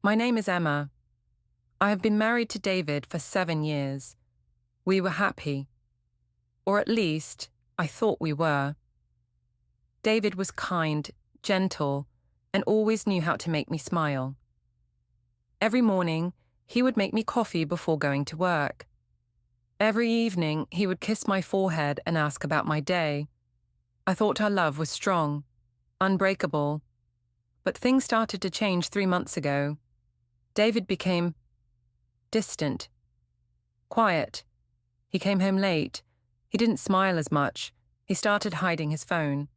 My name is Emma. I have been married to David for 7 years. We were happy. Or at least, I thought we were. David was kind, gentle, and always knew how to make me smile. Every morning, he would make me coffee before going to work. Every evening, he would kiss my forehead and ask about my day. I thought our love was strong, unbreakable. But things started to change 3 months ago. David became distant, quiet. He came home late. He didn't smile as much. He started hiding his phone.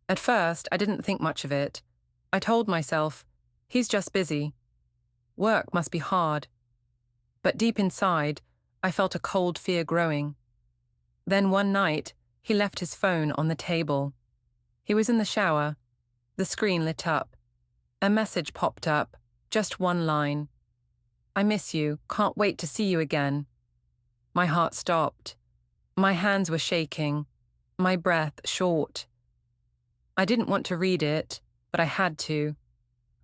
At first, I didn't think much of it. I told myself, he's just busy. Work must be hard. But deep inside, I felt a cold fear growing. Then one night, he left his phone on the table. He was in the shower. The screen lit up. A message popped up, just one line. I miss you, can't wait to see you again. My heart stopped. My hands were shaking, my breath short. I didn't want to read it, but I had to.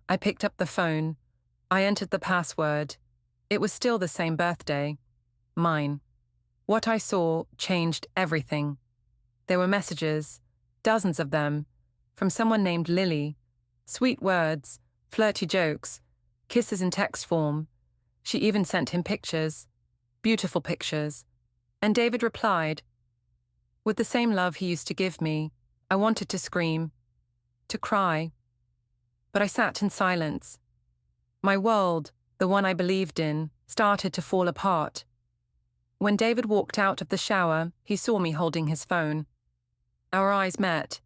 I picked up the phone. I entered the password. It was still the same birthday. Mine. What I saw changed everything. There were messages, dozens of them, from someone named Lily. Sweet words, flirty jokes, kisses in text form. She even sent him pictures, beautiful pictures. And David replied. With the same love he used to give me, I wanted to scream, to cry. But I sat in silence. My world, the one I believed in, started to fall apart. When David walked out of the shower, he saw me holding his phone. Our eyes met.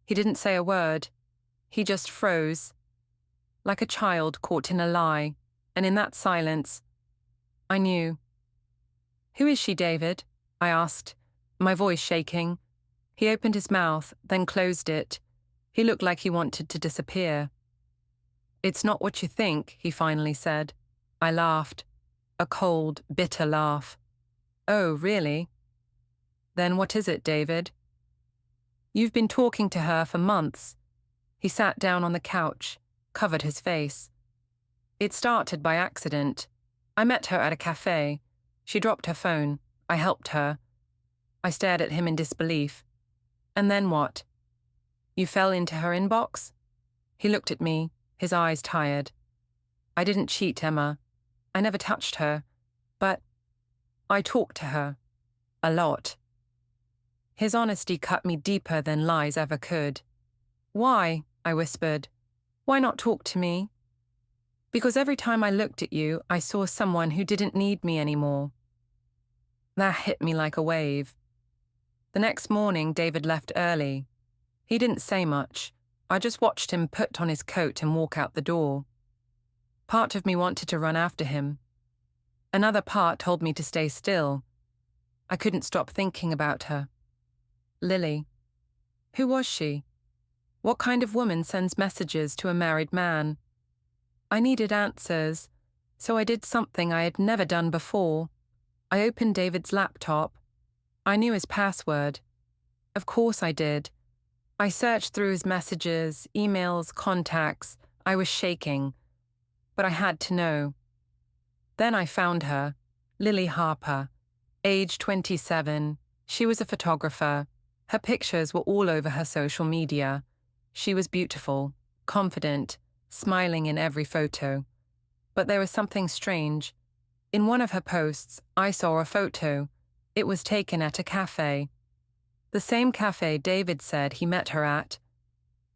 He didn't say a word. He just froze, like a child caught in a lie, and in that silence, I knew. Who is she, David? I asked, my voice shaking. He opened his mouth, then closed it. He looked like he wanted to disappear. It's not what you think, he finally said. I laughed. A cold, bitter laugh. Oh, really? Then what is it, David? You've been talking to her for months. He sat down on the couch, covered his face. It started by accident. I met her at a cafe. She dropped her phone. I helped her. I stared at him in disbelief. And then what? You fell into her inbox? He looked at me, his eyes tired. I didn't cheat, Emma. I never touched her. But I talked to her. A lot. His honesty cut me deeper than lies ever could. Why? I whispered. Why not talk to me? Because every time I looked at you, I saw someone who didn't need me anymore. That hit me like a wave. The next morning, David left early. He didn't say much. I just watched him put on his coat and walk out the door. Part of me wanted to run after him. Another part told me to stay still. I couldn't stop thinking about her. Lily. Who was she? What kind of woman sends messages to a married man? I needed answers, so I did something I had never done before. I opened David's laptop. I knew his password. Of course I did. I searched through his messages, emails, contacts. I was shaking. But I had to know. Then I found her, Lily Harper, age 27. She was a photographer. Her pictures were all over her social media. She was beautiful, confident, smiling in every photo. But there was something strange. In one of her posts, I saw a photo. It was taken at a cafe. The same cafe David said he met her at.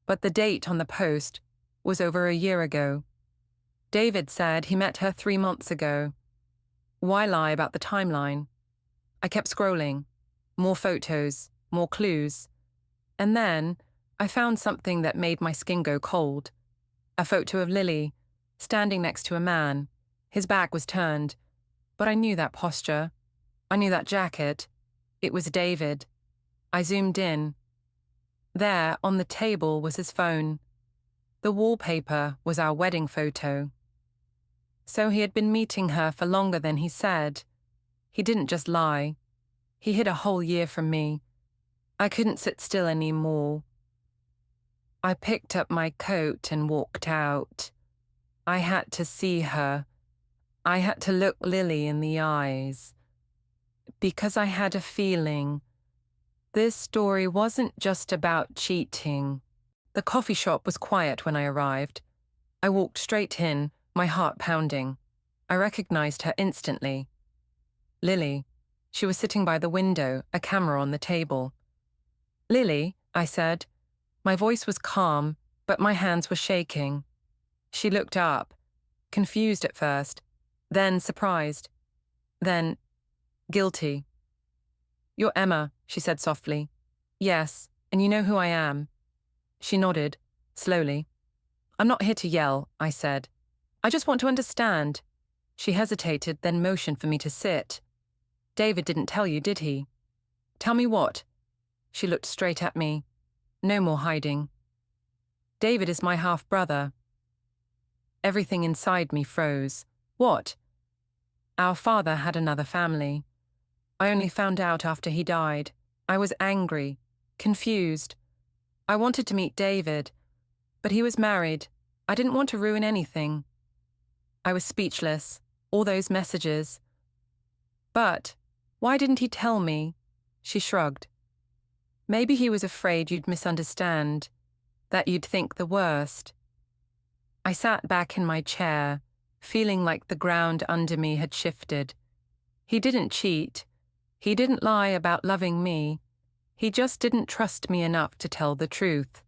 But the date on the post was over a year ago. David said he met her 3 months ago. Why lie about the timeline? I kept scrolling. More photos, more clues. And then I found something that made my skin go cold. A photo of Lily, standing next to a man. His back was turned. But I knew that posture. I knew that jacket. It was David. I zoomed in. There, on the table, was his phone. The wallpaper was our wedding photo. So he had been meeting her for longer than he said. He didn't just lie. He hid a whole year from me. I couldn't sit still anymore. I picked up my coat and walked out. I had to see her. I had to look Lily in the eyes. Because I had a feeling this story wasn't just about cheating. The coffee shop was quiet when I arrived. I walked straight in, my heart pounding. I recognized her instantly. Lily. She was sitting by the window, a camera on the table. "Lily," I said. My voice was calm, but my hands were shaking. She looked up, confused at first, then surprised, then guilty. "You're Emma," she said softly. "Yes, and you know who I am." She nodded, slowly. "I'm not here to yell," I said. "I just want to understand." She hesitated, then motioned for me to sit. "David didn't tell you, did he?" "Tell me what?" She looked straight at me. No more hiding. "David is my half-brother." Everything inside me froze. "What?" "Our father had another family. I only found out after he died. I was angry, confused. I wanted to meet David, but he was married. I didn't want to ruin anything." I was speechless, all those messages. "But why didn't he tell me?" She shrugged. "Maybe he was afraid you'd misunderstand, that you'd think the worst." I sat back in my chair, feeling like the ground under me had shifted. He didn't cheat. He didn't lie about loving me. He just didn't trust me enough to tell the truth.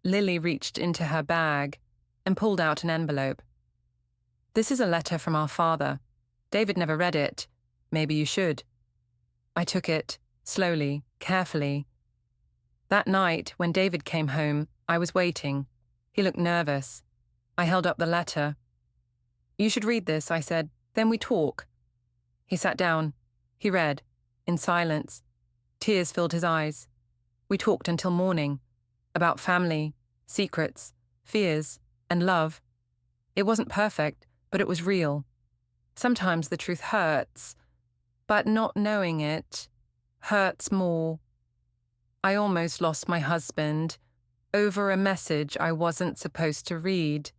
Lily reached into her bag and pulled out an envelope. "This is a letter from our father. David never read it. Maybe you should." I took it, slowly, carefully. That night, when David came home, I was waiting. He looked nervous. I held up the letter. "You should read this," I said. "Then we talk." He sat down. He read, in silence. Tears filled his eyes. We talked until morning, about family, secrets, fears, and love. It wasn't perfect, but it was real. Sometimes the truth hurts, but not knowing it hurts more. I almost lost my husband over a message I wasn't supposed to read.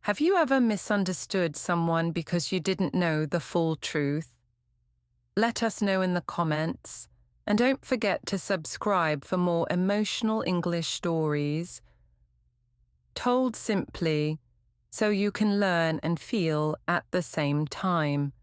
Have you ever misunderstood someone because you didn't know the full truth? Let us know in the comments, and don't forget to subscribe for more emotional English stories, told simply so you can learn and feel at the same time.